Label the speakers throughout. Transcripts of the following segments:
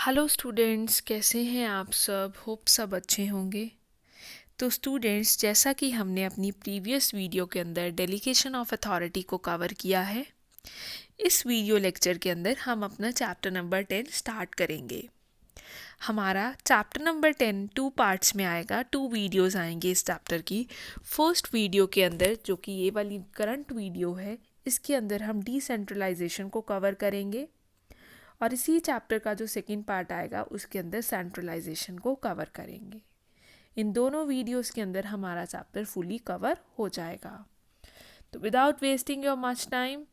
Speaker 1: Hello students, कैसे हैं आप सब? होप सब अच्छे होंगे। तो स्टूडेंट्स, जैसा कि हमने अपनी प्रीवियस वीडियो के अंदर डेलीगेशन ऑफ अथॉरिटी को कवर किया है, इस वीडियो लेक्चर के अंदर हम अपना चैप्टर नंबर 10 स्टार्ट करेंगे। हमारा चैप्टर नंबर 10 टू पार्ट्स में आएगा, 2 वीडियोस आएंगे इस चैप्टर की। फर्स्ट वीडियो के अंदर, जो कि ये वाली करंट वीडियो है, इसके अंदर हम डिसेंट्रलाइजेशन को कवर करेंगे और इसी चैप्टर का जो सेकंड पार्ट आएगा उसके अंदर सेंट्रलाइजेशन को कवर करेंगे। इन दोनों वीडियोस के अंदर हमारा चैप्टर फुली कवर हो जाएगा। तो without wasting your much time,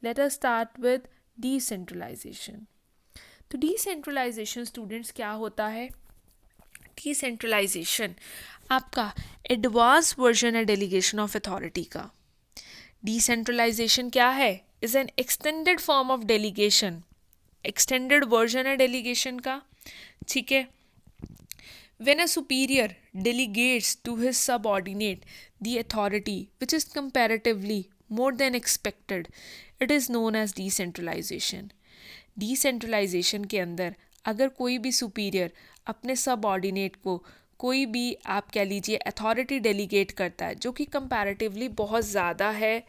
Speaker 1: let us start with decentralization. तो डिसेंट्रलाइजेशन स्टूडेंट्स क्या होता है? डिसेंट्रलाइजेशन आपका एडवांस वर्जन है डेलीगेशन ऑफ अथॉरिटी का। डिसेंट्रलाइजेशन क्या है? Is an extended form of delegation, extended version है डेलीगेशन का। ठीक है। When a superior delegates to his subordinate the authority which is comparatively more than expected, it is known as decentralization. Decentralization के अंदर अगर कोई भी सुपीरियर अपने सबऑर्डिनेट को कोई भी आप कह लीजिए अथॉरिटी डेलीगेट करता है जो कि कंपैरेटिवली बहुत ज़्यादा है,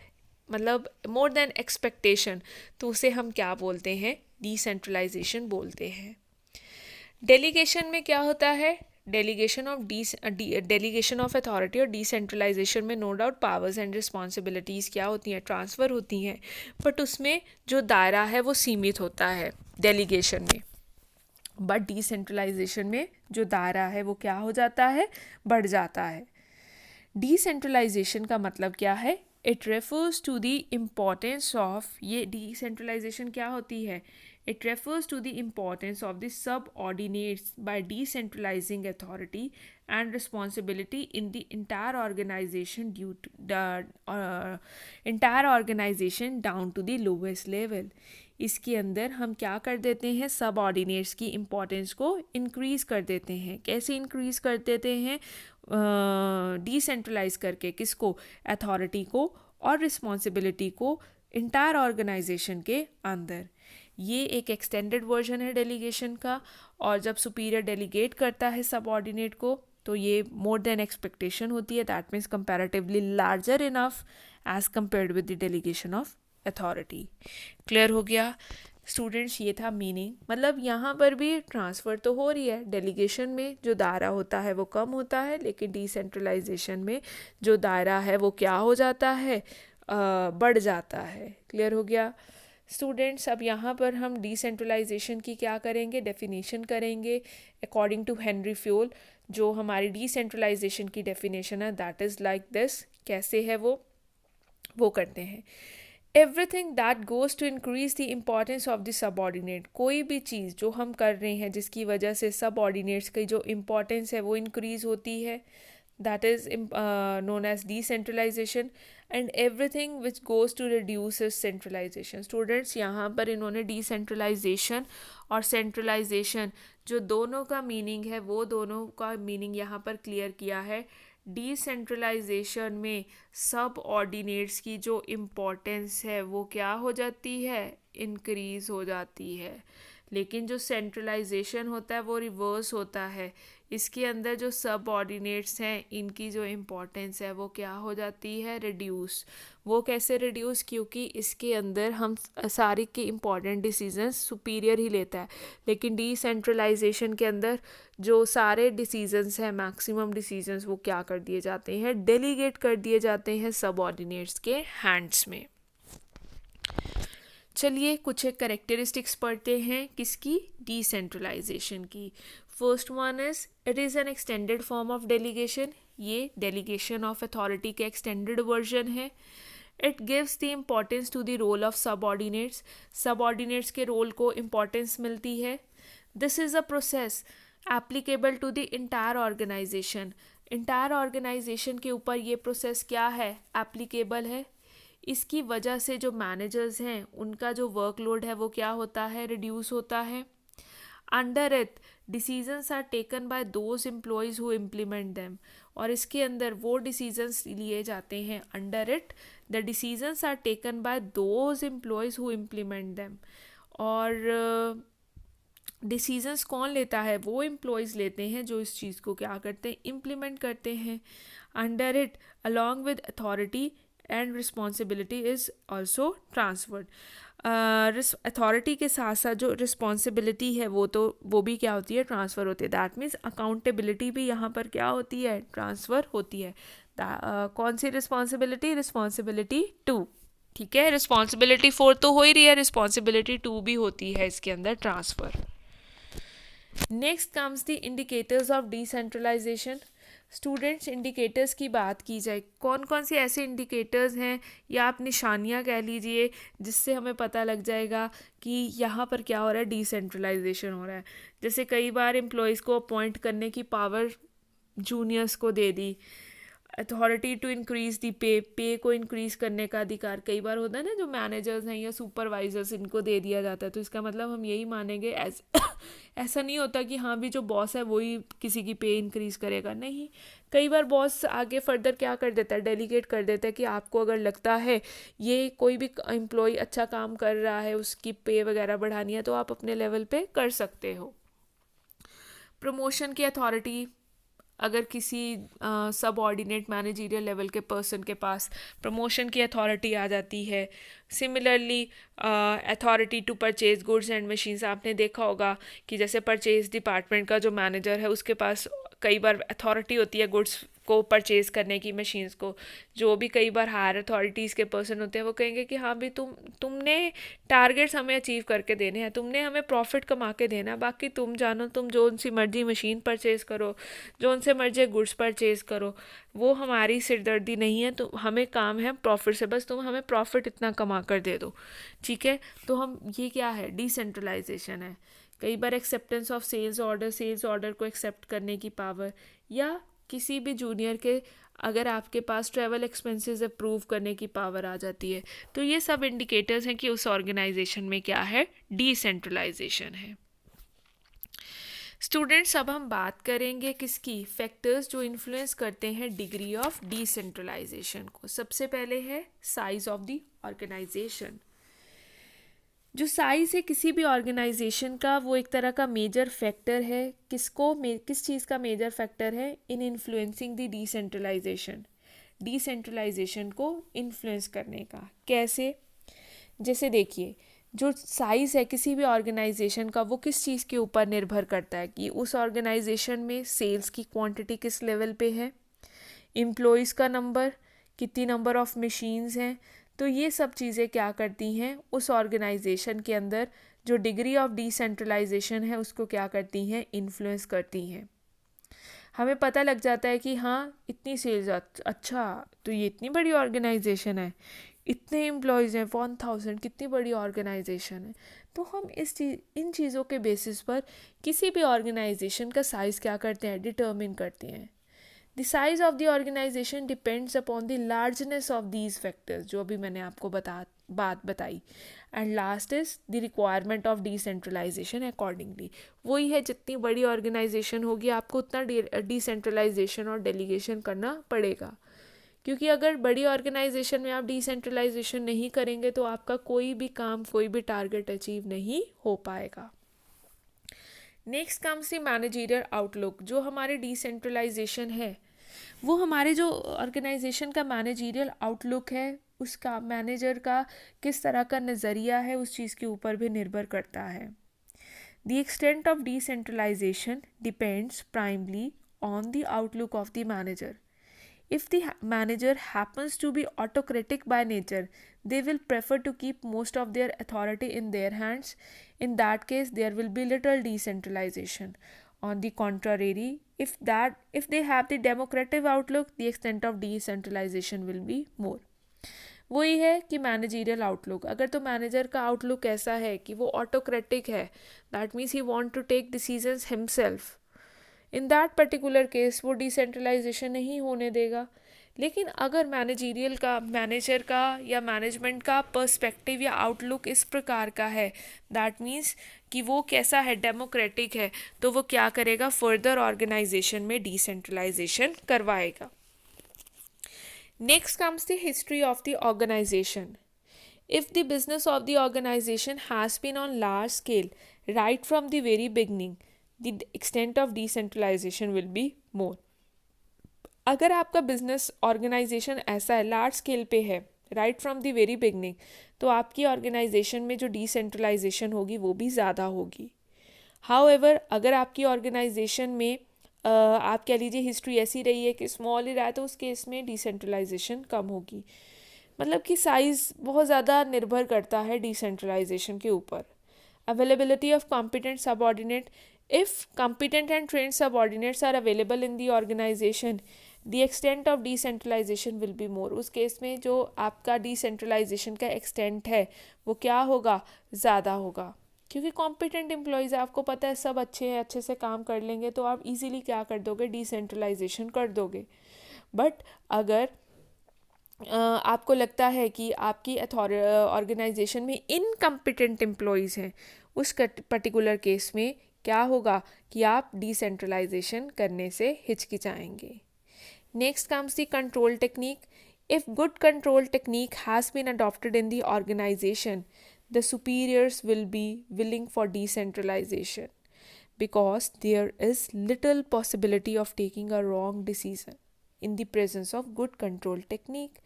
Speaker 1: मतलब मोर देन एक्सपेक्टेशन, तो उसे हम क्या बोलते हैं? डिसेंट्रलाइजेशन बोलते हैं। डेलीगेशन में क्या होता है? डेलीगेशन ऑफ अथॉरिटी और डिसेंट्रलाइजेशन में no doubt powers and responsibilities क्या होती हैं? ट्रांसफ़र होती हैं, बट उसमें जो दायरा है वो सीमित होता है डेलीगेशन में। बट डिसेंट्रलाइजेशन में जो दायरा है वो क्या हो जाता है? बढ़ जाता है। डिसेंट्रलाइजेशन का मतलब क्या है? It refers to the importance of, ये डिसेंट्रलाइजेशन क्या होती है? It refers to the importance of the subordinates by decentralizing authority and responsibility in the entire organization due to the entire organization down to the lowest level. इसके अंदर हम क्या कर देते हैं? सबऑर्डिनेट्स की इम्पोर्टेंस को इंक्रीज़ कर देते हैं। कैसे इंक्रीज़ कर देते हैं? डिसेंट्रलाइज करके। किसको? अथॉरिटी को और रिस्पॉन्सिबिलिटी को इंटायर ऑर्गेनाइजेशन के अंदर। ये एक एक्सटेंडेड वर्जन है डेलीगेशन का, और जब सुपीरियर डेलीगेट करता है सबऑर्डिनेट को तो ये मोर देन एक्सपेक्टेशन होती है। That means comparatively larger enough as compared with the delegation of authority. Clear हो गया स्टूडेंट्स? ये था मीनिंग। मतलब यहाँ पर भी ट्रांसफ़र तो हो रही है, डेलीगेशन में जो दायरा होता है वो कम होता है, लेकिन डिसेंट्रलाइजेशन में जो दायरा है वो क्या हो जाता है? बढ़ जाता है। क्लियर हो गया स्टूडेंट्स? अब यहाँ पर हम डिसेंट्रलाइजेशन की क्या करेंगे? डेफिनेशन करेंगे अकॉर्डिंग टू हेनरी फ्योल। जो हमारी डिसेंट्रलाइजेशन की डेफिनेशन है दैट इज़ लाइक दिस। कैसे है वो करते हैं। Everything that goes to increase the importance of the subordinate, कोई भी चीज़ जो हम कर रहे हैं जिसकी वजह से सबऑर्डिनेट्स की जो इम्पॉर्टेंस है वो इंक्रीज़ होती है, that is known as decentralization. And everything which goes to reduce is centralization. Students, यहाँ पर इन्होंने decentralization और centralization जो दोनों का मीनिंग है वो दोनों का मीनिंग यहाँ पर क्लियर किया है। डिसेंट्रलाइजेशन में सब ऑर्डिनेट्स की जो इम्पोर्टेंस है वो क्या हो जाती है? इंक्रीज़ हो जाती है। लेकिन जो सेंट्रलाइजेशन होता है वो रिवर्स होता है। इसके अंदर जो सब ऑर्डिनेट्स हैं इनकी जो इम्पोर्टेंस है वो क्या हो जाती है? रिड्यूस। वो कैसे रिड्यूस? क्योंकि इसके अंदर हम सारे के इम्पॉर्टेंट डिसीजंस सुपीरियर ही लेता है, लेकिन डिसेंट्रलाइजेशन के अंदर जो सारे डिसीजंस हैं, मैक्सिमम डिसीजंस, वो क्या कर दिए जाते हैं? डेलीगेट कर दिए जाते हैं सब ऑर्डिनेट्स के हैंड्स में। चलिए कुछ एक करेक्टरिस्टिक्स पढ़ते हैं किसकी? डिसेंट्रलाइजेशन की। First one is it is an extended form of delegation. ये डेलीगेशन ऑफ अथॉरिटी के एक्सटेंडेड वर्जन है। It gives the importance to the role of subordinates, subordinates के रोल को इम्पोर्टेंस मिलती है। This is a process applicable to the entire organization, entire organization के ऊपर ये प्रोसेस क्या है? एप्लीकेबल है। इसकी वजह से जो मैनेजर्स हैं उनका जो वर्कलोड है वो क्या होता है? रिड्यूस होता है। Under it decisions are taken by those employees who implement them, और इसके अंदर वो डिसीजंस लिए जाते हैं। Under it the decisions are taken by those employees who implement them, और डिसीजंस कौन लेता है? वो एम्प्लॉयज़ लेते हैं जो इस चीज़ को क्या करते हैं, इम्प्लीमेंट करते हैं. Under it along with authority and responsibility is also transferred. Authority के साथ साथ जो रिस्पॉन्सिबिलिटी है वो भी क्या होती है, ट्रांसफ़र होती है. दैट मीन्स अकाउंटेबिलिटी भी यहाँ पर क्या होती है, ट्रांसफ़र होती है. कौन सी रिस्पॉन्सिबिलिटी? रिस्पॉन्सिबिलिटी 2. ठीक है, रिस्पॉन्सिबिलिटी 4 तो हो ही रही है, रिस्पॉन्सिबिलिटी 2 भी होती है इसके अंदर transfer. Next comes the indicators of decentralization. Students, indicators की बात की जाए, कौन कौन से ऐसे इंडिकेटर्स हैं या आप निशानियाँ कह लीजिए जिससे हमें पता लग जाएगा कि यहाँ पर क्या हो रहा है, डिसेंट्रलाइजेशन हो रहा है. जैसे कई बार एम्प्लॉयज़ को अपॉइंट करने की पावर जूनियर्स को दे दी. अथॉरिटी टू इंक्रीज़ दी पे को इंक्रीज़ करने का अधिकार कई बार होता है ना, जो मैनेजर्स हैं या सुपरवाइजर्स, इनको दे दिया जाता है. तो इसका मतलब हम यही मानेंगे ऐसा नहीं होता कि हाँ भी जो बॉस है वही किसी की पे इंक्रीज़ करेगा. नहीं, कई बार बॉस आगे फर्दर क्या कर देता है, डेलीगेट कर देता है कि आपको अगर लगता है ये कोई भी एम्प्लॉय अच्छा काम कर रहा है, उसकी पे वगैरह बढ़ानी है, तो आप अपने लेवल पे कर सकते हो. प्रमोशन की अथॉरिटी, अगर किसी सब ऑर्डिनेट मैनेजरियल लेवल के पर्सन के पास प्रमोशन की अथॉरिटी आ जाती है. Similarly authority to purchase goods and machines, आपने देखा होगा कि जैसे परचेज डिपार्टमेंट का जो मैनेजर है उसके पास कई बार अथॉरिटी होती है गुड्स को परचेज़ करने की, मशीन्स को. जो भी कई बार हायर अथॉरिटीज़ के पर्सन होते हैं वो कहेंगे कि हाँ भी तुमने टारगेट्स हमें अचीव करके देने हैं, तुमने हमें प्रॉफिट कमा के देना है, बाकी तुम जानो, तुम जो उनसी मर्जी मशीन परचेज़ करो, जो उनसे मर्जी गुड्स परचेज़ करो, वो हमारी सिरदर्दी नहीं है. तो हमें काम है प्रॉफिट से, बस तुम हमें प्रॉफिट इतना कमा कर दे दो. ठीक है, तो हम ये क्या है, डिसेंट्रलाइजेशन है. कई बार एक्सेप्टेंस ऑफ सेल्स ऑर्डर को एक्सेप्ट करने की पावर, या किसी भी जूनियर के अगर आपके पास ट्रैवल एक्सपेंसेस अप्रूव करने की पावर आ जाती है. तो ये सब इंडिकेटर्स हैं कि उस ऑर्गेनाइजेशन में क्या है, डिसेंट्रलाइजेशन है. स्टूडेंट्स, अब हम बात करेंगे किसकी, फैक्टर्स जो इन्फ्लुएंस करते हैं डिग्री ऑफ डिसेंट्रलाइजेशन को. सबसे पहले है साइज ऑफ द ऑर्गेनाइजेशन. जो साइज़ है किसी भी ऑर्गेनाइजेशन का, वो एक तरह का मेजर फैक्टर है. किस चीज़ का मेजर फैक्टर है, इन इन्फ्लुएंसिंग द डिसेंट्रलाइजेशन को इन्फ्लुएंस करने का. कैसे? जैसे देखिए, जो साइज़ है किसी भी ऑर्गेनाइजेशन का, वो किस चीज़ के ऊपर निर्भर करता है कि उस ऑर्गेनाइजेशन में सेल्स की क्वांटिटी किस लेवल पे है, एम्प्लॉयज़ का नंबर, कितनी नंबर ऑफ मशीन्स हैं. तो ये सब चीज़ें क्या करती हैं, उस ऑर्गेनाइजेशन के अंदर जो डिग्री ऑफ डिसेंट्रलाइजेशन है उसको क्या करती हैं, इन्फ्लुएंस करती हैं. हमें पता लग जाता है कि हाँ इतनी सेल्स, अच्छा तो ये इतनी बड़ी ऑर्गेनाइजेशन है, इतने एम्प्लॉयज़ हैं 1000, कितनी बड़ी ऑर्गेनाइजेशन है. तो हम इन चीज़ों के बेसिस पर किसी भी ऑर्गेनाइजेशन का साइज़ क्या करते हैं, डिटर्मिन करते हैं. The size of the organization depends upon the largeness of these factors, जो अभी मैंने आपको बात बताई. And last is the requirement of decentralization accordingly. वही है, जितनी बड़ी ऑर्गेनाइजेशन होगी आपको उतना डिसेंट्रलाइजेशन और डेलीगेशन करना पड़ेगा. क्योंकि अगर बड़ी ऑर्गेनाइजेशन में आप डिसेंट्रलाइजेशन नहीं करेंगे तो आपका कोई भी काम, कोई भी टारगेट अचीव नहीं हो पाएगा. Next comes the managerial outlook. जो हमारे डिसेंट्रलाइजेशन है वो हमारे जो ऑर्गेनाइजेशन का मैनेजरियल आउटलुक है, उसका मैनेजर का किस तरह का नज़रिया है, उस चीज़ के ऊपर भी निर्भर करता है. The extent of decentralization depends primarily on the outlook of the manager. If the manager happens to be autocratic by nature, they will prefer to keep most of their authority in their hands. In that case, there will be little decentralization. On the contrary, if they have the democratic outlook, the extent of decentralization will be more. वही है कि managerial outlook, अगर तो manager का outlook ऐसा है कि वो ऑटोक्रेटिक है, that means he want to take decisions himself, in that particular case वो डिसेंट्रलाइजेशन नहीं होने देगा. लेकिन अगर मैनेजर का या मैनेजमेंट का पर्सपेक्टिव या आउटलुक इस प्रकार का है, दैट मीन्स कि वो कैसा है, डेमोक्रेटिक है, तो वो क्या करेगा, फर्दर ऑर्गेनाइजेशन में डिसेंट्रलाइजेशन करवाएगा. Next comes the history of the organization. If the business of the organization has been on large scale, right from the very beginning, the extent of decentralization will be more. अगर आपका business organisation ऐसा है, large scale पे है, right from the very beginning, तो आपकी organisation में जो डिसेंट्रलाइजेशन होगी वो भी ज़्यादा होगी. हाउएवर अगर आपकी ऑर्गेनाइजेशन में आप कह लीजिए हिस्ट्री ऐसी रही है कि स्मॉल ही रहा है, तो उस केस में डिसेंट्रलाइजेशन कम होगी. मतलब कि साइज़ बहुत ज़्यादा निर्भर करता है डिसेंट्रलाइजेशन के ऊपर. Availability of competent subordinate. If competent and trained subordinates are available in the organization, the extent of decentralization will be more. उस केस में जो आपका decentralization का extent है वो क्या होगा, ज़्यादा होगा. क्योंकि competent employees आपको पता है सब अच्छे हैं, अच्छे से काम कर लेंगे, तो आप easily क्या कर दोगे, decentralization कर दोगे. बट अगर आपको लगता है कि आपकी ऑर्गेनाइजेशन में इनकम्पिटेंट एम्प्लॉयज़ हैं, उस पर्टिकुलर केस में क्या होगा कि आप डिसेंट्रलाइजेशन करने से हिचकिचाएंगे. Next comes the control technique. If good control technique has been adopted in the organisation, the superiors will be willing for decentralisation because there is little possibility of taking a wrong decision in the presence of good control technique.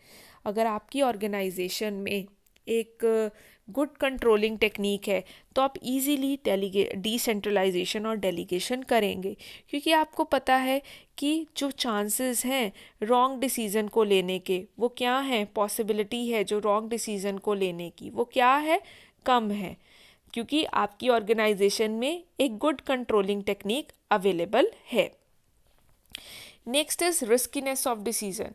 Speaker 1: अगर आपकी organisation में एक good controlling technique है तो आप easily decentralisation और delegation करेंगे, क्योंकि आपको पता है कि जो चांसेस हैं रॉन्ग डिसीज़न को लेने के वो क्या हैं, पॉसिबिलिटी है जो रॉन्ग डिसीज़न को लेने की वो क्या है, कम है, क्योंकि आपकी ऑर्गेनाइजेशन में एक गुड कंट्रोलिंग टेक्निक अवेलेबल है. Next is riskiness of decision.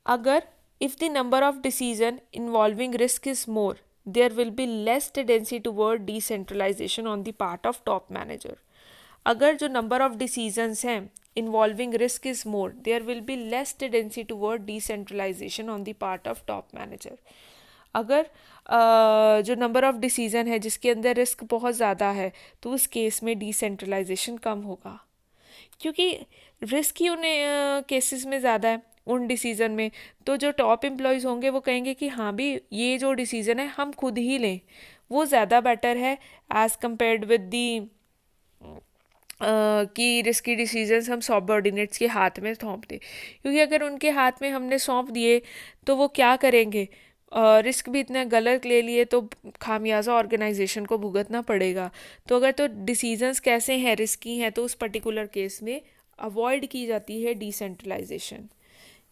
Speaker 1: अगर if the number of decision involving risk is more, there will be less tendency toward decentralisation on the part of top manager. अगर जो number of decisions हैं involving risk is more, there will be less tendency toward decentralisation on the part of top manager. अगर जो number of decision है जिसके अंदर risk बहुत ज़्यादा है, तो उस केस में डिसेंट्रलाइजेशन कम होगा, क्योंकि रिस्क ही उन केसेस में ज़्यादा है उन डिसीज़न में. तो जो टॉप एम्प्लॉयज़ होंगे वो कहेंगे कि हाँ भी ये जो डिसीज़न है हम खुद ही लें, वो ज़्यादा बेटर है एज़ कम्पेयर्ड विद दी कि रिस्की डिसीजंस हम सबऑर्डिनेट्स के हाथ में सौंप दें. क्योंकि अगर उनके हाथ में हमने सौंप दिए तो वो क्या करेंगे, रिस्क भी इतना गलत ले लिए तो खामियाजा ऑर्गेनाइजेशन को भुगतना पड़ेगा. तो अगर तो डिसीजंस कैसे हैं, रिस्की हैं, तो उस पर्टिकुलर केस में अवॉइड की जाती है decentralization.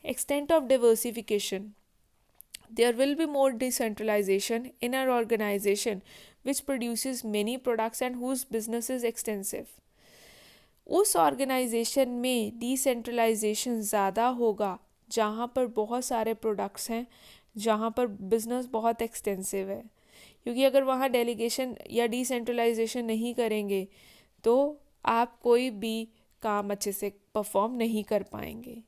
Speaker 1: Extent of diversification. There will be more decentralization in our organization which produces many products and whose business is extensive. उस ऑर्गेनाइजेशन में डिसेंट्रलाइजेशन ज़्यादा होगा जहाँ पर बहुत सारे प्रोडक्ट्स हैं, जहाँ पर बिज़नेस बहुत एक्सटेंसिव है. क्योंकि अगर वहाँ डेलीगेशन या डिसेंट्रलाइजेशन नहीं करेंगे तो आप कोई भी काम अच्छे से परफॉर्म नहीं कर पाएंगे.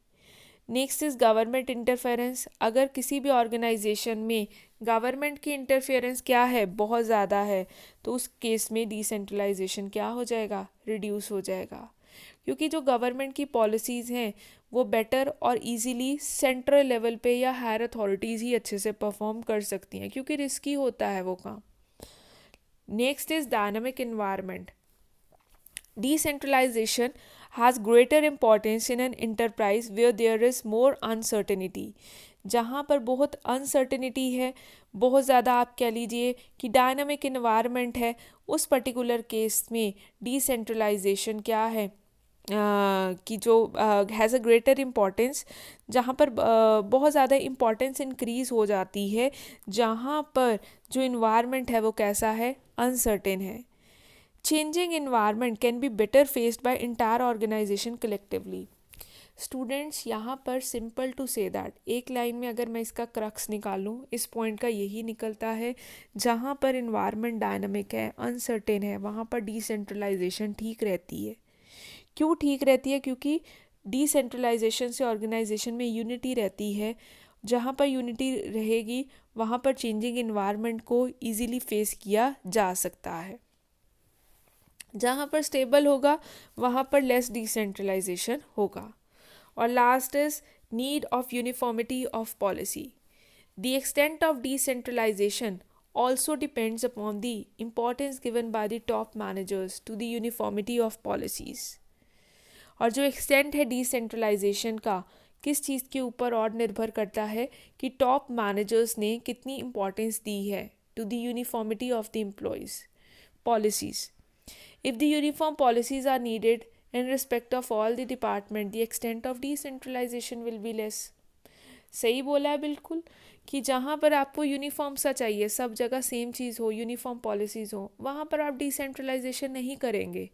Speaker 1: Next is government interference. अगर किसी भी ऑर्गेनाइजेशन में गवर्नमेंट की इंटरफेरेंस क्या है, बहुत ज़्यादा है, तो उस केस में डिसेंट्रलाइजेशन क्या हो जाएगा, रिड्यूस हो जाएगा. क्योंकि जो गवर्नमेंट की पॉलिसीज़ हैं वो बेटर और इजीली सेंट्रल लेवल पे या हायर अथॉरिटीज़ ही अच्छे से परफॉर्म कर सकती हैं, क्योंकि रिस्की होता है वो काम. Next is dynamic environment. Decentralization has greater importance in an enterprise where there is more uncertainty. जहाँ पर बहुत अनसर्टेनिटी है, बहुत ज़्यादा आप कह लीजिए कि डायनामिक इन्वायरमेंट है, उस पर्टिकुलर केस में डिसेंट्रलाइजेशन क्या है कि जो हैज़ अ ग्रेटर इम्पॉर्टेंस, जहाँ पर बहुत ज़्यादा इम्पॉर्टेंस इंक्रीज़ हो जाती है, जहाँ पर जो इन्वायरमेंट है वो कैसा है, अनसर्टेन है. Changing environment can be better faced by entire organization collectively. Students, यहाँ पर सिंपल टू से दैट, एक लाइन में अगर मैं इसका क्रक्स निकालूँ, इस पॉइंट का यही निकलता है, जहाँ पर इन्वायरमेंट डायनामिक है, अनसर्टेन है, वहाँ पर डिसेंट्रलाइजेशन ठीक रहती है. क्यों ठीक रहती है? क्योंकि डिसेंट्रलाइजेशन से ऑर्गेनाइजेशन में यूनिटी रहती है. जहाँ पर यूनिटी रहेगी वहाँ पर चेंजिंग इन्वायरमेंट को ईजीली फेस किया जा सकता है. जहाँ पर स्टेबल होगा वहाँ पर लेस डिसेंट्रलाइजेशन होगा. और last is need of uniformity of policy. The extent of decentralization also depends upon the importance given by the top managers to the uniformity of policies. और जो एक्सटेंट है डिसेंट्रलाइजेशन का किस चीज़ के ऊपर और निर्भर करता है कि टॉप मैनेजर्स ने कितनी इम्पोर्टेंस दी है to the uniformity of the employees policies. If the uniform policies are needed in respect of all the department, the extent of decentralization will be less. सही बोला है बिल्कुल कि जहाँ पर आपको यूनिफॉर्म सा चाहिए, सब जगह सेम चीज़ हो, यूनिफॉर्म पॉलिसीज़ हो, वहाँ पर आप डिसेंट्रलाइजेशन नहीं करेंगे.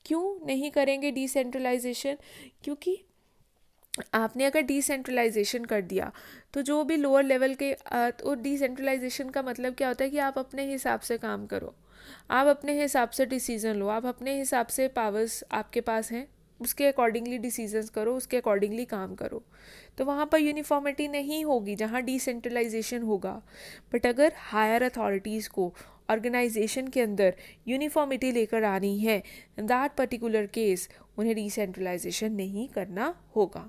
Speaker 1: क्यों नहीं करेंगे डिसेंट्रलाइजेशन? क्योंकि आपने अगर डिसेंट्रलाइजेशन कर दिया तो जो भी लोअर लेवल के तो डिसेंट्रलाइजेशन का मतलब क्या होता है कि आप अपने हिसाब से काम करो, आप अपने हिसाब से डिसीज़न लो, आप अपने हिसाब से पावर्स आपके पास हैं, उसके अकॉर्डिंगली डिसीजंस करो, उसके अकॉर्डिंगली काम करो. तो वहाँ पर यूनिफॉर्मिटी नहीं होगी जहाँ डिसेंट्रलाइजेशन होगा. बट अगर हायर अथॉरिटीज़ को ऑर्गेनाइजेशन के अंदर यूनिफॉर्मिटी लेकर आनी है, इन दैट पर्टिकुलर केस उन्हें डिसेंट्रलाइजेशन नहीं करना होगा.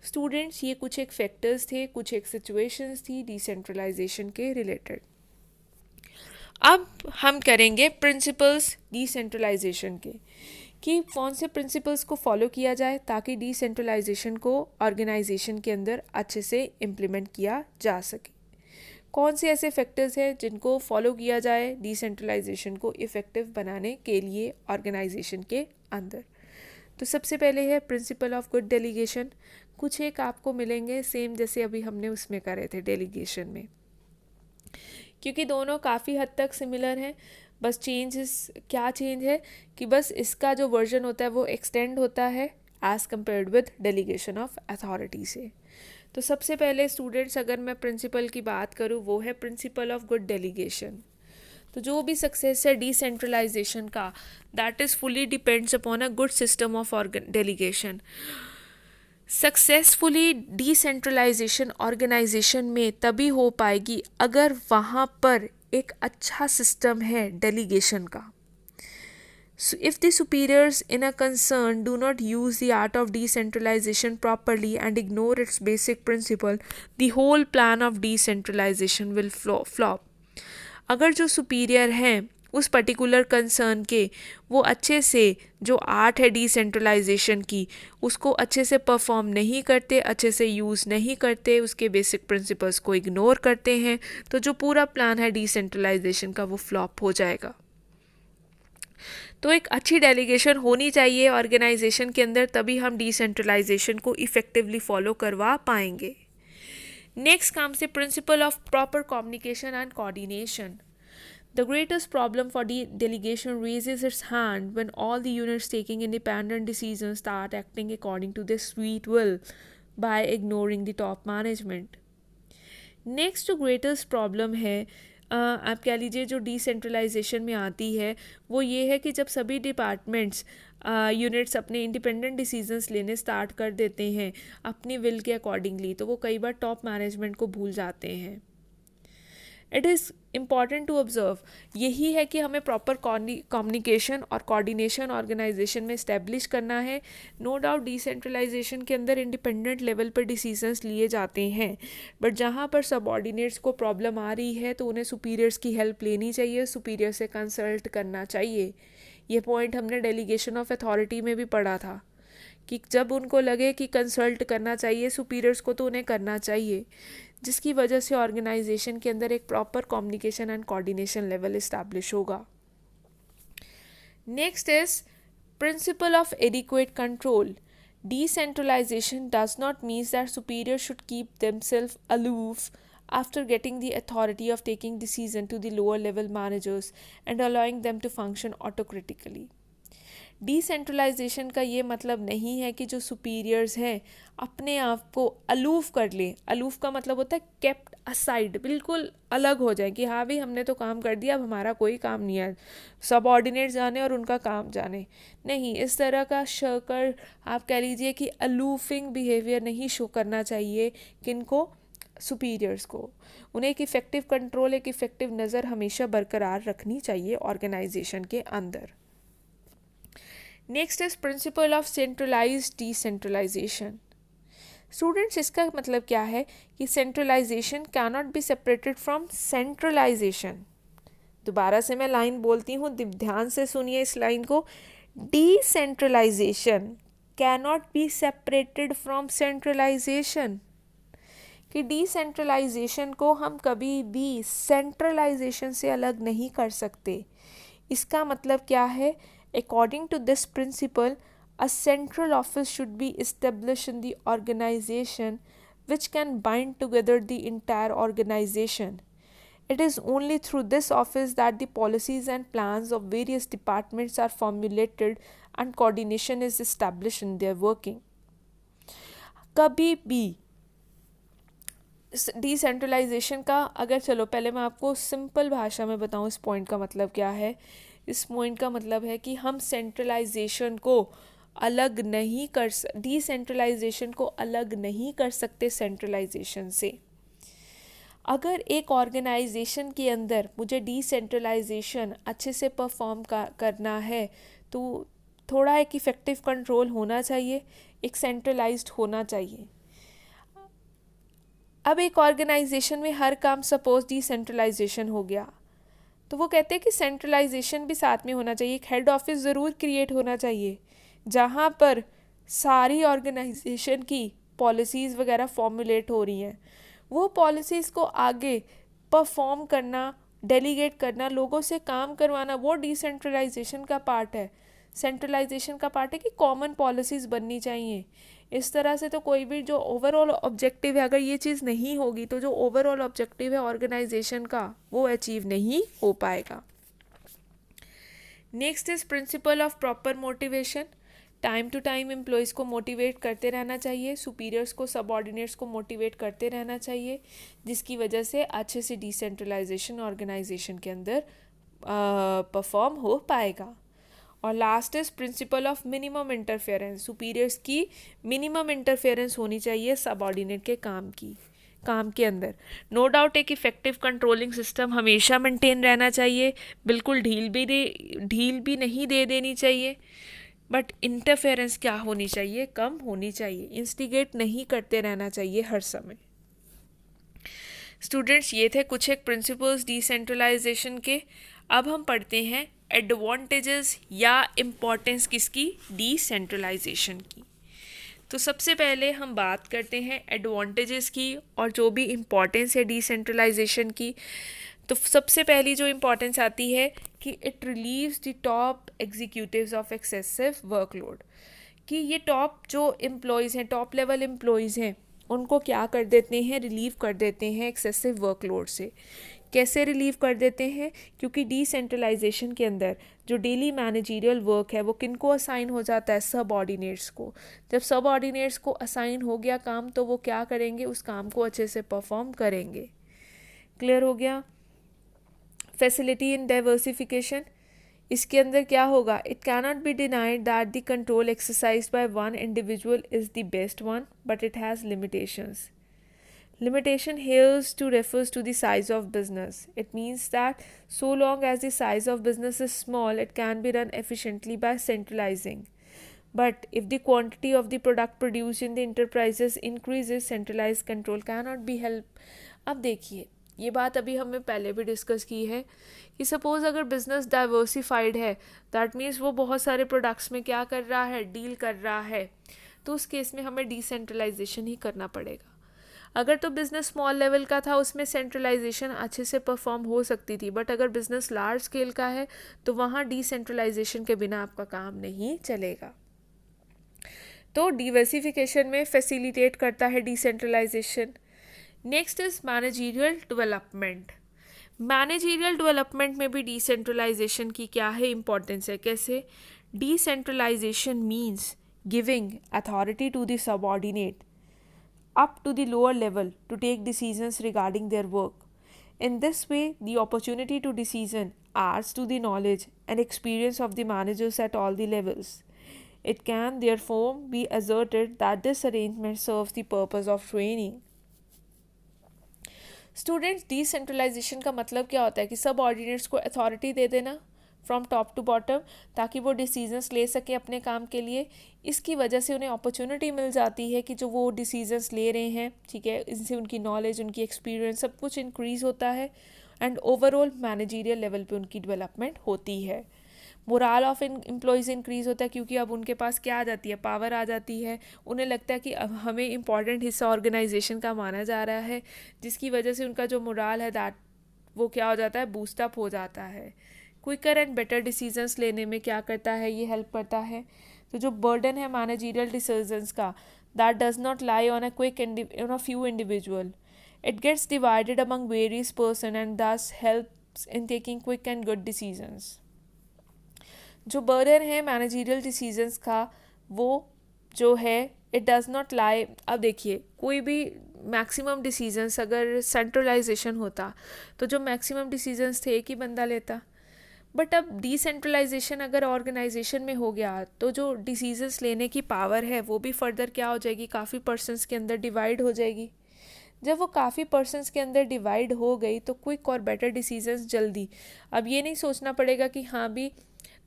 Speaker 1: स्टूडेंट्स, ये कुछ एक फैक्टर्स थे, कुछ एक सिचुएशंस थी डिसेंट्रलाइजेशन के रिलेटेड. अब हम करेंगे प्रिंसिपल्स डिसेंट्रलाइजेशन के कि कौन से प्रिंसिपल्स को फॉलो किया जाए ताकि डिसेंट्रलाइजेशन को ऑर्गेनाइजेशन के अंदर अच्छे से इम्प्लीमेंट किया जा सके. कौन से ऐसे फैक्टर्स हैं जिनको फॉलो किया जाए डिसेंट्रलाइजेशन को इफ़ेक्टिव बनाने के लिए ऑर्गेनाइजेशन के अंदर. तो सबसे पहले है प्रिंसिपल ऑफ गुड डेलीगेशन. कुछ एक आपको मिलेंगे सेम जैसे अभी हमने उसमें करे थे डेलीगेशन में, क्योंकि दोनों काफ़ी हद तक सिमिलर हैं. बस क्या चेंज है कि बस इसका जो वर्जन होता है वो एक्सटेंड होता है as compared with delegation of authority से. तो सबसे पहले स्टूडेंट्स, अगर मैं प्रिंसिपल की बात करूँ वो है प्रिंसिपल ऑफ गुड डेलीगेशन. तो जो भी सक्सेस है डिसेंट्रलाइजेशन का, that is fully depends upon a good system of delegation. Successfully decentralization organization में तभी हो पाएगी अगर वहाँ पर एक अच्छा सिस्टम है डेलीगेशन का. So if the superiors in a concern do not use the art of decentralization properly and ignore its basic principle, the whole plan of decentralization will flop. अगर जो सुपीरियर हैं उस पर्टिकुलर कंसर्न के वो अच्छे से जो आर्ट है डिसेंट्रलाइजेशन की उसको अच्छे से परफॉर्म नहीं करते, अच्छे से यूज़ नहीं करते, उसके बेसिक प्रिंसिपल्स को इग्नोर करते हैं, तो जो पूरा प्लान है डिसेंट्रलाइजेशन का वो फ्लॉप हो जाएगा. तो एक अच्छी डेलीगेशन होनी चाहिए ऑर्गेनाइजेशन के अंदर, तभी हम डिसेंट्रलाइजेशन को इफ़ेक्टिवली फॉलो करवा पाएंगे. नेक्स्ट काम से principal of proper communication and coordination. The greatest problem for delegation raises its hand when all the units taking independent decisions start acting according to their sweet will by ignoring the top management. Next जो greatest problem है आप कह लीजिए जो decentralisation में आती है वो ये है कि जब सभी डिपार्टमेंट्स यूनिट्स अपने इंडिपेंडेंट डिसीजंस लेने स्टार्ट कर देते हैं अपनी विल के अकॉर्डिंगली, तो वो कई बार टॉप मैनेजमेंट को भूल जाते हैं. It is important to observe, यही है कि हमें प्रॉपर कम्युनिकेशन और कोऑर्डिनेशन ऑर्गेनाइजेशन में इस्टेब्लिश करना है. नो डाउट डिसेंट्रलाइजेशन के अंदर इंडिपेंडेंट लेवल पर डिसीजंस लिए जाते हैं, बट जहाँ पर सबऑर्डिनेट्स को प्रॉब्लम आ रही है तो उन्हें सुपीरियर्स की हेल्प लेनी चाहिए, सुपीरियर से कंसल्ट करना चाहिए. ये पॉइंट हमने डेलीगेशन ऑफ अथॉरिटी में भी पढ़ा था कि जब उनको लगे कि कंसल्ट करना चाहिए सुपीरियर्स को तो उन्हें करना चाहिए, जिसकी वजह से ऑर्गेनाइजेशन के अंदर एक proper communication and coordination level establish होगा. Next is principle of adequate control. Decentralization does not mean that superiors should keep themselves aloof after getting the authority of taking decision to the lower level managers and allowing them to function autocratically. Decentralization का ये मतलब नहीं है कि जो superiors हैं अपने आप को अलूफ कर लें. अलूफ का मतलब होता है केप्ट असाइड, बिल्कुल अलग हो जाए कि हाँ भाई हमने तो काम कर दिया, अब हमारा कोई काम नहीं है, सबऑर्डिनेट जाने और उनका काम जाने. नहीं, इस तरह का शकर आप कह लीजिए कि अलूफिंग बिहेवियर नहीं शो करना चाहिए. किनको? सुपीरियर्स को. उन्हें एक इफ़ेक्टिव कंट्रोल, एक इफ़ेक्टिव नज़र हमेशा बरकरार रखनी चाहिए ऑर्गेनाइजेशन के अंदर. Next is principle of centralized decentralization. Students, इसका मतलब क्या है कि centralization cannot be separated from centralization. दोबारा से मैं लाइन बोलती हूँ, ध्यान से सुनिए इस लाइन को। Decentralization cannot be separated from centralization, कि डिसेंट्रलाइजेशन को हम कभी भी सेंट्रलाइजेशन से अलग नहीं कर सकते। इसका मतलब क्या है? According to this principle, a central office should be established in the organization which can bind together the entire organization. It is only through this office that the policies and plans of various departments are formulated and coordination is established in their working. कभी भी decentralisation का, अगर चलो पहले मैं आपको simple भाषा में बताऊं इस पॉइंट का मतलब क्या है। इस पॉइंट का मतलब है कि हम सेंट्रलाइजेशन को अलग नहीं कर डिसेंट्रलाइजेशन को अलग नहीं कर सकते सेंट्रलाइजेशन से। अगर एक ऑर्गेनाइजेशन के अंदर मुझे डिसेंट्रलाइजेशन अच्छे से परफॉर्म करना है तो थोड़ा एक इफ़ेक्टिव कंट्रोल होना चाहिए, एक सेंट्रलाइज्ड होना चाहिए। अब एक ऑर्गेनाइजेशन में हर काम सपोज डिसेंट्रलाइजेशन हो गया तो वो कहते हैं कि सेंट्रलाइजेशन भी साथ में होना चाहिए। एक हेड ऑफिस ज़रूर क्रिएट होना चाहिए जहाँ पर सारी ऑर्गेनाइजेशन की पॉलिसीज़ वगैरह फॉर्मुलेट हो रही हैं। वो पॉलिसीज़ को आगे परफॉर्म करना, डेलीगेट करना, लोगों से काम करवाना, वो डिसेंट्रलाइजेशन का पार्ट है। सेंट्रलाइजेशन का पार्ट है कि कॉमन पॉलिसीज़ बननी चाहिए। इस तरह से तो कोई भी जो ओवरऑल ऑब्जेक्टिव है, अगर ये चीज़ नहीं होगी तो जो ओवरऑल ऑब्जेक्टिव है ऑर्गेनाइजेशन का वो अचीव नहीं हो पाएगा। Next is principle of proper motivation. Time to time employees को मोटिवेट करते रहना चाहिए, सुपीरियर्स को, सबऑर्डिनेट्स को मोटिवेट करते रहना चाहिए, जिसकी वजह से अच्छे से डिसेंट्रलाइजेशन ऑर्गेनाइजेशन के अंदर परफॉर्म हो पाएगा। और last is principle of minimum interference. Superiors की मिनिमम इंटरफेरेंस होनी चाहिए सबऑर्डिनेट के काम के अंदर। नो डाउट एक इफ़ेक्टिव कंट्रोलिंग सिस्टम हमेशा मेंटेन रहना चाहिए, बिल्कुल ढील भी नहीं दे देनी चाहिए, बट इंटरफेरेंस क्या होनी चाहिए? कम होनी चाहिए। इंस्टिगेट नहीं करते रहना चाहिए हर समय। स्टूडेंट्स, ये थे कुछ एक प्रिंसिपल्स डिसेंट्रलाइजेशन के। अब हम पढ़ते हैं एडवांटेजेस या इम्पोर्टेंस किसकी? डिसेंट्रलाइजेशन की। तो सबसे पहले हम बात करते हैं एडवांटेजेस की और जो भी इम्पोर्टेंस है डिसेंट्रलाइजेशन की। तो सबसे पहली जो इम्पोर्टेंस आती है कि it relieves the top executives of excessive workload, कि ये टॉप जो एम्प्लॉयज़ हैं, टॉप लेवल एम्प्लॉयज़ हैं, उनको क्या कर देते हैं? रिलीव कर देते हैं एक्सेसिव वर्कलोड से। कैसे रिलीव कर देते हैं? क्योंकि डिसेंट्रलाइजेशन के अंदर जो डेली मैनेजरियल वर्क है वो किनको असाइन हो जाता है? सबऑर्डिनेट्स को। जब सबऑर्डिनेट्स को असाइन हो गया काम तो वो क्या करेंगे? उस काम को अच्छे से परफॉर्म करेंगे। क्लियर हो गया? फैसिलिटी इन डाइवर्सिफिकेशन, इसके अंदर क्या होगा? It cannot be denied that the control exercise by one individual is the best one, but it has limitations. Limitation here to refers to the size of business. It means that so long as the size of business is small, it can be run efficiently by centralizing. But if the quantity of the product produced in the enterprises increases, centralized control cannot be helped. अब देखिए, ये बात अभी हमने पहले भी discuss की है कि सपोज़ अगर बिज़नेस डाइवर्सिफाइड है, दैट मीन्स वो बहुत सारे प्रोडक्ट्स में क्या कर रहा है? डील कर रहा है, तो उस केस में हमें डिसेंट्रलाइजेशन ही करना पड़ेगा। अगर तो बिज़नेस स्मॉल लेवल का था, उसमें सेंट्रलाइजेशन अच्छे से परफॉर्म हो सकती थी, बट अगर बिज़नेस लार्ज स्केल का है तो वहाँ डिसेंट्रलाइजेशन के बिना आपका काम नहीं चलेगा। तो डिवर्सिफिकेशन में फैसिलिटेट करता है decentralization. Next is managerial development. Managerial development में भी डिसेंट्रलाइजेशन की क्या है? इंपॉर्टेंस है। कैसे? Decentralization means giving authority to the subordinate up to the lower level to take decisions regarding their work. In this way, the opportunity to decision adds to the knowledge and experience of the managers at all the levels. It can therefore be asserted that this arrangement serves the purpose of training. Students, decentralization का मतलब क्या होता है? कि subordinates को authority दे देना from top to bottom, ताकि वो डिसीजंस ले सकें अपने काम के लिए। इसकी वजह से उन्हें अपॉर्चुनिटी मिल जाती है कि जो वो डिसीजंस ले रहे हैं, ठीक है, इनसे उनकी नॉलेज, उनकी एक्सपीरियंस सब कुछ इंक्रीज़ होता है एंड ओवरऑल मैनेजरियल लेवल पे उनकी डेवलपमेंट होती है। मोराल ऑफ एम्प्लॉयज़ इंक्रीज़ होता है क्योंकि अब उनके पास क्या आ जाती है, पावर आ जाती है। उन्हें लगता है कि अब हमें इम्पॉर्टेंट हिस्सा ऑर्गेनाइजेशन का माना जा रहा है, जिसकी वजह से उनका जो मोराल है दैट वो क्या हो जाता है, बूस्ट अप हो जाता है। क्विकर एंड बेटर डिसीजंस लेने में क्या करता है, ये हेल्प करता है। तो जो बर्डन है मैनेजरियल डिसीजंस का, that does not lie on a few individual, it gets divided among various person and thus helps in taking quick and good decisions. जो बर्डन है मैनेजरियल डिसीजंस का, वो जो है इट डज़ नॉट लाई। अब देखिए, कोई भी मैक्सिमम डिसीजंस अगर सेंट्रलाइजेशन होता तो जो मैक्सिमम डिसीजंस थे एक ही बंदा लेता, बट अब डिसेंट्रलाइजेशन अगर ऑर्गेनाइजेशन में हो गया तो जो डिसीजंस लेने की पावर है वो भी फर्दर क्या हो जाएगी, काफ़ी पर्सन्स के अंदर डिवाइड हो जाएगी। जब वो काफ़ी पर्सन्स के अंदर डिवाइड हो गई तो क्विक और बेटर डिसीजंस जल्दी, अब ये नहीं सोचना पड़ेगा कि हाँ भी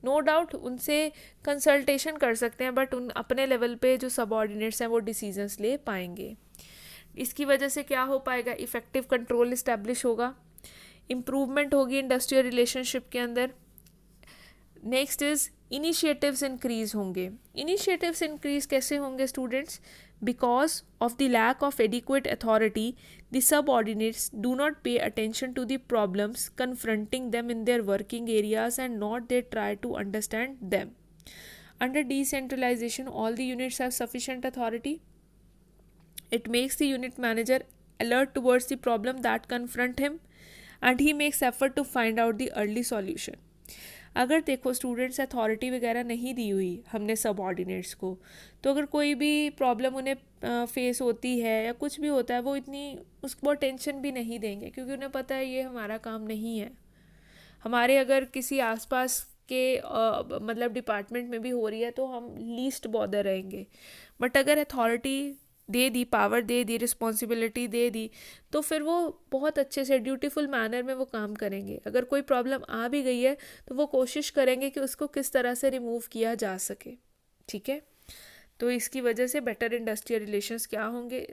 Speaker 1: नो डाउट उनसे कंसल्टेशन कर सकते हैं, बट उन अपने लेवल पे जो सबऑर्डिनेट्स हैं वो डिसीजंस ले पाएंगे। इसकी वजह से क्या हो पाएगा, इफ़ेक्टिव कंट्रोल इस्टेब्लिश होगा, इम्प्रूवमेंट होगी इंडस्ट्रियल रिलेशनशिप के अंदर। नेक्स्ट इज़ इनिशिएटिव्स इंक्रीज होंगे। इनिशिएटिव्स इंक्रीज कैसे होंगे students, because of the lack of adequate authority the subordinates do not pay attention to the problems confronting them in their working areas and not they try to understand them. Under decentralization, all the units have sufficient authority. It makes the unit manager alert towards the problem that confront him and he makes effort to find out the early solution. अगर देखो students authority वगैरह नहीं दी हुई हमने subordinates को, तो अगर कोई भी प्रॉब्लम उन्हें फेस होती है या कुछ भी होता है वो इतनी उसको टेंशन भी नहीं देंगे, क्योंकि उन्हें पता है ये हमारा काम नहीं है। हमारे अगर किसी आसपास के मतलब डिपार्टमेंट में भी हो रही है तो हम लीस्ट बॉदर रहेंगे। बट अगर अथॉरिटी दे दी, पावर दे दी, रिस्पॉन्सिबिलिटी दे दी, तो फिर वो बहुत अच्छे से ड्यूटीफुल मैनर में वो काम करेंगे। अगर कोई प्रॉब्लम आ भी गई है तो वो कोशिश करेंगे कि उसको किस तरह से रिमूव किया जा सके, ठीक है। तो इसकी वजह से बेटर इंडस्ट्रियल रिलेशंस क्या होंगे,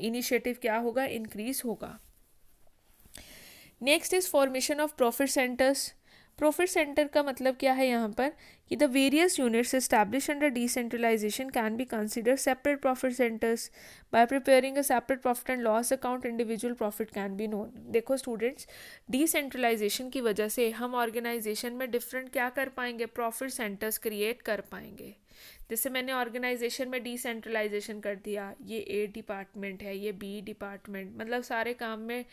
Speaker 1: इनिशिएटिव क्या होगा, इंक्रीज होगा। Next is formation of profit centers. Profit center का मतलब क्या है यहाँ पर कि the various units establish under decentralization can be consider separate profit centers. By preparing a separate profit and loss account individual profit can be known. देखो students, decentralization की वजह से हम ऑर्गेनाइजेशन में डिफरेंट क्या कर पाएंगे, प्रॉफिट सेंटर्स क्रिएट कर पाएंगे। जैसे मैंने ऑर्गेनाइजेशन में डिसेंट्रलाइजेशन कर दिया, ये ए डिपार्टमेंट है, ये बी डिपार्टमेंट, मतलब सारे काम में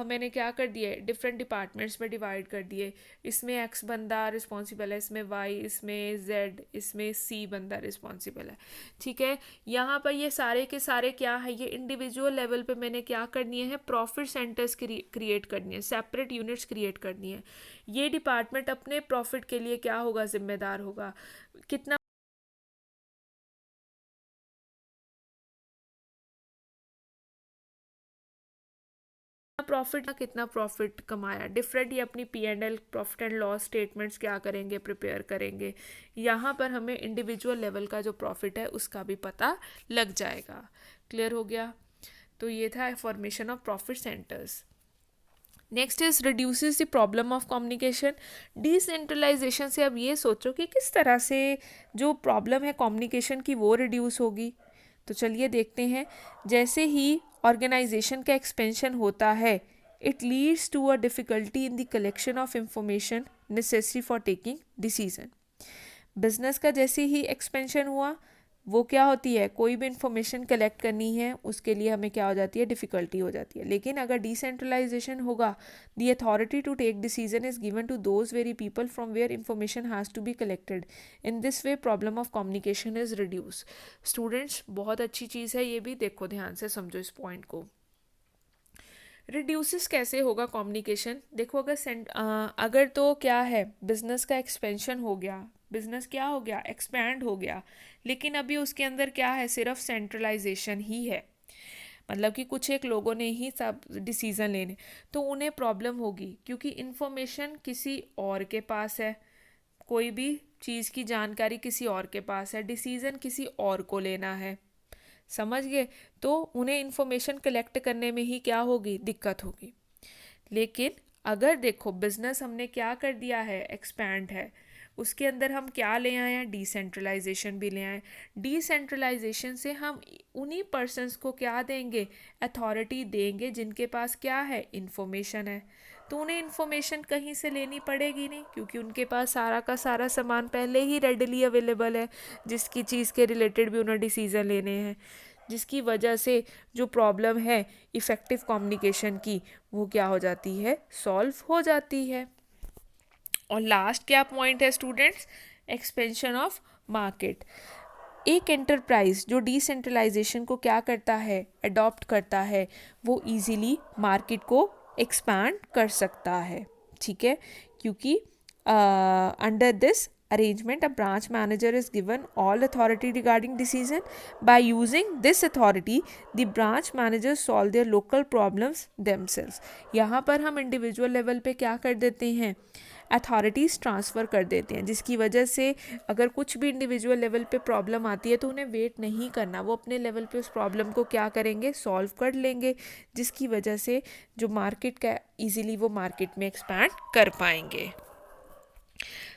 Speaker 1: मैंने क्या कर दिए, डिफरेंट डिपार्टमेंट्स में डिवाइड कर दिए। इसमें एक्स बंदा रिस्पॉन्सिबल है, इसमें वाई, इसमें जेड, इसमें सी बंदा रिस्पॉन्सिबल है, ठीक है। यहाँ पर ये सारे के सारे क्या है, ये इंडिविजुअल लेवल पे मैंने क्या करनी है, प्रॉफिट सेंटर्स क्रिएट करनी है, सेपरेट यूनिट्स क्रिएट करनी है। ये डिपार्टमेंट अपने प्रॉफिट के लिए क्या होगा, जिम्मेदार होगा। कितना प्रॉफिट, कितना प्रॉफिट कमाया, डिफरेंट ये अपनी P&L profit and loss statements क्या करेंगे, प्रिपेयर करेंगे। यहाँ पर हमें इंडिविजुअल लेवल का जो प्रॉफिट है उसका भी पता लग जाएगा। क्लियर हो गया। तो ये था formation of profit centers. Next is reduces the problem of communication. Decentralization से अब ये सोचो कि किस तरह से जो प्रॉब्लम है कम्युनिकेशन की वो रिड्यूस होगी। तो चलिए देखते हैं। जैसे ही ऑर्गेनाइजेशन का एक्सपेंशन होता है, it leads to a difficulty in the collection of information necessary for taking decision. Business का जैसे ही एक्सपेंशन हुआ, वो क्या होती है, कोई भी इंफॉर्मेशन कलेक्ट करनी है उसके लिए हमें क्या हो जाती है, डिफ़िकल्टी हो जाती है। लेकिन अगर डिसेंट्रलाइजेशन होगा, the authority to take decision is given to those very people from where information has to be collected. In this way problem of communication is reduce. Students, बहुत अच्छी चीज़ है ये भी, देखो ध्यान से समझो इस पॉइंट को। रिड्यूसेस कैसे होगा कम्युनिकेशन, देखो अगर तो क्या है, बिजनेस का एक्सपेंशन हो गया, बिजनेस क्या हो गया, एक्सपैंड हो गया, लेकिन अभी उसके अंदर क्या है, सिर्फ सेंट्रलाइजेशन ही है। मतलब कि कुछ एक लोगों ने ही सब डिसीज़न लेने, तो उन्हें प्रॉब्लम होगी क्योंकि इन्फॉर्मेशन किसी और के पास है, कोई भी चीज़ की जानकारी किसी और के पास है, डिसीज़न किसी और को लेना है, समझ गए। तो उन्हें इन्फॉर्मेशन कलेक्ट करने में ही क्या होगी, दिक्कत होगी। लेकिन अगर देखो बिजनेस हमने क्या कर दिया है, एक्सपैंड है, उसके अंदर हम क्या ले आए हैं, डिसेंट्रलाइजेशन भी ले आए। डिसेंट्रलाइजेशन से हम उन्हीं पर्सनस को क्या देंगे, अथॉरिटी देंगे जिनके पास क्या है, इंफॉर्मेशन है। तो उन्हें इन्फॉर्मेशन कहीं से लेनी पड़ेगी नहीं, क्योंकि उनके पास सारा का सारा सामान पहले ही रेडीली अवेलेबल है, जिसकी चीज़ के रिलेटेड भी उन्हें डिसीज़न लेने हैं, जिसकी वजह से जो प्रॉब्लम है इफ़ेक्टिव कम्युनिकेशन की, वो क्या हो जाती है, सॉल्व हो जाती है। और लास्ट क्या पॉइंट है स्टूडेंट्स, एक्सपेंशन ऑफ मार्केट। एक एंटरप्राइज जो डिसेंट्रलाइजेशन को क्या करता है, अडॉप्ट करता है, वो इजीली मार्केट को एक्सपैंड कर सकता है, ठीक है। क्योंकि under this arrangement a branch manager is given all authority regarding decision. By using this authority the branch managers solve their local problems themselves. यहाँ पर हम इंडिविजुअल लेवल पे क्या कर देते हैं, अथॉरिटीज़ ट्रांसफ़र कर देते हैं, जिसकी वजह से अगर कुछ भी इंडिविजुअल लेवल पे प्रॉब्लम आती है तो उन्हें वेट नहीं करना, वो अपने लेवल पे उस प्रॉब्लम को क्या करेंगे, सॉल्व कर लेंगे, जिसकी वजह से जो मार्केट का ईजिली वो मार्केट में एक्सपैंड कर पाएंगे।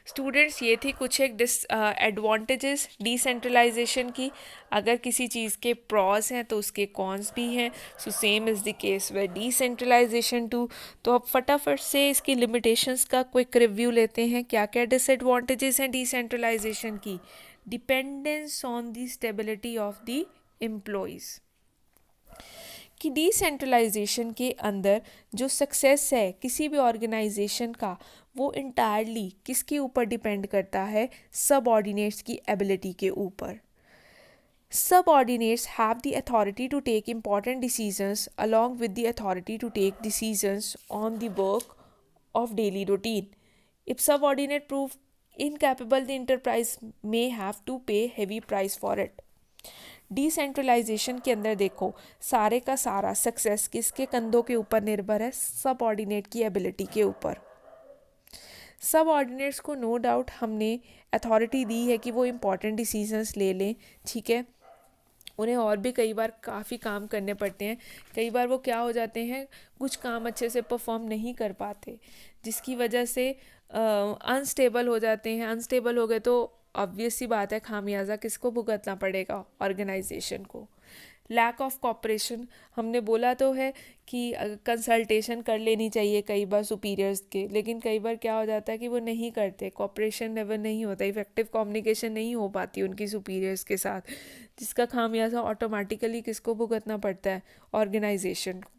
Speaker 1: स्टूडेंट्स, ये थी कुछ एक एडवांटेजेस डिसेंट्रलाइजेशन की। अगर किसी चीज़ के प्रॉस हैं तो उसके कॉन्स भी हैं। So same is the case with decentralization too. तो अब फटाफट से इसकी लिमिटेशंस का क्विक रिव्यू लेते हैं। क्या क्या डिसएडवांटेजेस हैं डिसेंट्रलाइजेशन की, dependence on the stability of the employees, कि डिसेंट्रलाइजेशन के अंदर जो सक्सेस है किसी भी ऑर्गेनाइजेशन का, वो इंटायरली किसके ऊपर डिपेंड करता है, सबऑर्डिनेट्स की एबिलिटी के ऊपर। Subordinates have the authority to take important decisions along with the authority to take decisions on the work of daily routine. If subordinate prove incapable, the enterprise may have to pay heavy price for it. Decentralization के अंदर देखो सारे का सारा success किसके कंधों के ऊपर निर्भर है, सबऑर्डिनेट की एबिलिटी के ऊपर। सबऑर्डिनेट्स को नो डाउट हमने अथॉरिटी दी है कि वो इम्पॉर्टेंट डिसीजंस ले लें, ठीक है। उन्हें और भी कई बार काफ़ी काम करने पड़ते हैं, कई बार वो क्या हो जाते हैं, कुछ काम अच्छे से परफॉर्म नहीं कर पाते, जिसकी वजह से अनस्टेबल हो जाते हैं। अनस्टेबल हो गए तो ऑब्वियस सी बात है खामियाजा किसको भुगतना पड़ेगा, ऑर्गेनाइजेशन को। लैक ऑफ कॉपरेशन, हमने बोला तो है कि कंसल्टेशन कर लेनी चाहिए कई बार सुपीरियर्स के, लेकिन कई बार क्या हो जाता है कि वो नहीं करते, कॉपरेशन लेवल नहीं होता, इफेक्टिव कम्युनिकेशन नहीं हो पाती उनकी सुपीरियर्स के साथ, जिसका खामियाजा ऑटोमेटिकली किसको भुगतना पड़ता है, ऑर्गेनाइजेशन को।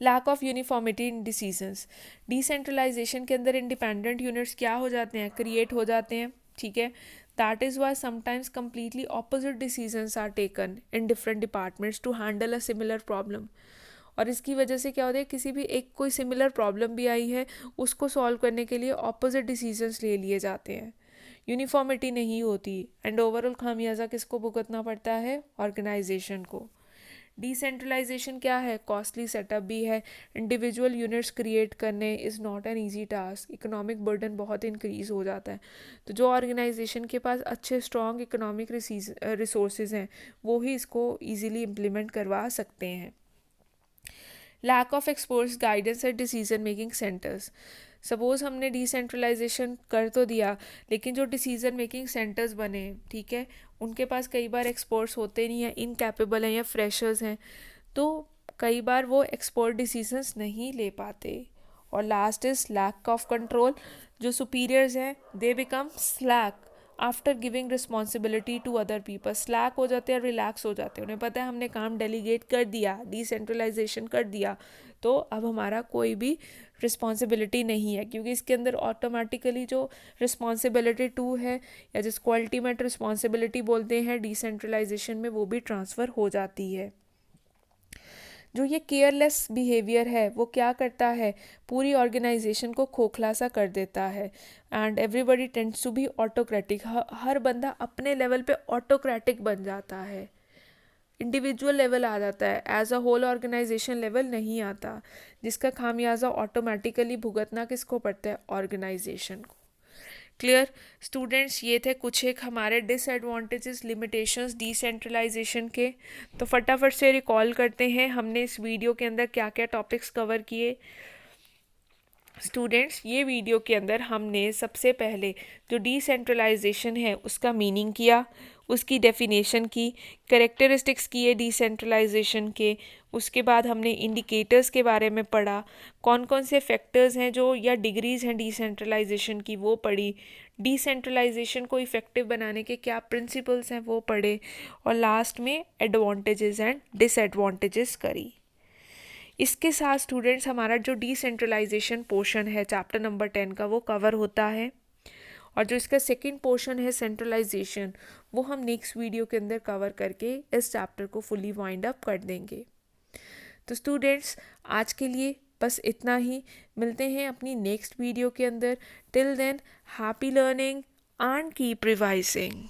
Speaker 1: Lack of uniformity in decisions, decentralization के अंदर इंडिपेंडेंट यूनिट्स क्या हो जाते हैं, क्रिएट हो जाते हैं, ठीक है। That is why sometimes completely opposite decisions are taken in different departments to handle a similar problem. और इसकी वजह से क्या होता है, किसी भी एक कोई सिमिलर प्रॉब्लम भी आई है उसको सॉल्व करने के लिए ऑपोजिट डिसीजंस ले लिए जाते हैं, यूनिफॉर्मिटी नहीं होती, एंड ओवरऑल खामियाजा किसको भुगतना पड़ता है, ऑर्गेनाइजेशन को। डिसेंट्रलाइजेशन क्या है, कॉस्टली सेटअप भी है, इंडिविजुअल यूनिट्स क्रिएट करने is not an easy task, economic burden बहुत इंक्रीज़ हो जाता है। तो जो ऑर्गेनाइजेशन के पास अच्छे स्ट्रॉन्ग इकोनॉमिक रिसोर्सेज हैं वो ही इसको ईजिली इम्प्लीमेंट करवा सकते हैं। Lack of experts guidance at decision making centers, suppose हमने डिसेंट्रलाइजेशन कर तो दिया, लेकिन जो डिसीजन मेकिंग सेंटर्स बने, ठीक है, उनके पास कई बार एक्सपर्ट्स होते नहीं हैं, इनकैपेबल हैं या फ्रेशर्स हैं, तो कई बार वो एक्सपर्ट डिसीजंस नहीं ले पाते। और last is lack of control, जो सुपीरियर्स हैं they become slack after giving responsibility to other people, slack हो जाते हैं, रिलैक्स हो जाते हैं, उन्हें पता है हमने काम डेलीगेट कर दिया, डिसेंट्रलाइजेशन कर दिया, तो अब हमारा कोई भी रिस्पॉन्सिबिलिटी नहीं है, क्योंकि इसके अंदर ऑटोमेटिकली जो रिस्पॉन्सिबिलिटी टू है या जिसको अल्टीमेट रिस्पॉन्सिबिलिटी बोलते हैं डिसेंट्रलाइजेशन में, वो भी ट्रांसफ़र हो जाती है। जो ये केयरलेस बिहेवियर है वो क्या करता है, पूरी ऑर्गेनाइजेशन को खोखला सा कर देता है, and everybody tends to be autocratic, हर बंदा अपने लेवल पे ऑटोक्रेटिक बन जाता है, इंडिविजुअल लेवल आ जाता है, as a whole organization level नहीं आता, जिसका खामियाजा ऑटोमेटिकली भुगतना किसको पड़ता है, ऑर्गेनाइजेशन को। क्लियर स्टूडेंट्स, ये थे कुछ एक हमारे डिसएडवांटेजेस लिमिटेशंस डिसेंट्रलाइजेशन के। तो फटाफट से रिकॉल करते हैं हमने इस वीडियो के अंदर क्या क्या टॉपिक्स कवर किए। स्टूडेंट्स, ये वीडियो के अंदर हमने सबसे पहले जो डिसेंट्रलाइजेशन है उसका मीनिंग किया, उसकी डेफिनेशन की, कैरेक्टरिस्टिक्स किए डिसेंट्रलाइजेशन के। उसके बाद हमने इंडिकेटर्स के बारे में पढ़ा, कौन कौन से फैक्टर्स हैं जो या डिग्रीज हैं डिसेंट्रलाइजेशन की वो पढ़ी, डिसेंट्रलाइजेशन को इफ़ेक्टिव बनाने के क्या प्रिंसिपल्स हैं वो पढ़े, और लास्ट में एडवांटेजेस एंड डिसएडवांटेजेस करी। इसके साथ स्टूडेंट्स हमारा जो डिसेंट्रलाइजेशन पोर्शन है चैप्टर नंबर 10 का वो कवर होता है, और जो इसका सेकंड पोर्शन है सेंट्रलाइजेशन वो हम नेक्स्ट वीडियो के अंदर कवर करके इस चैप्टर को फुली वाइंड अप कर देंगे। तो स्टूडेंट्स, आज के लिए बस इतना ही, मिलते हैं अपनी नेक्स्ट वीडियो के अंदर। Till then, happy learning and keep revising.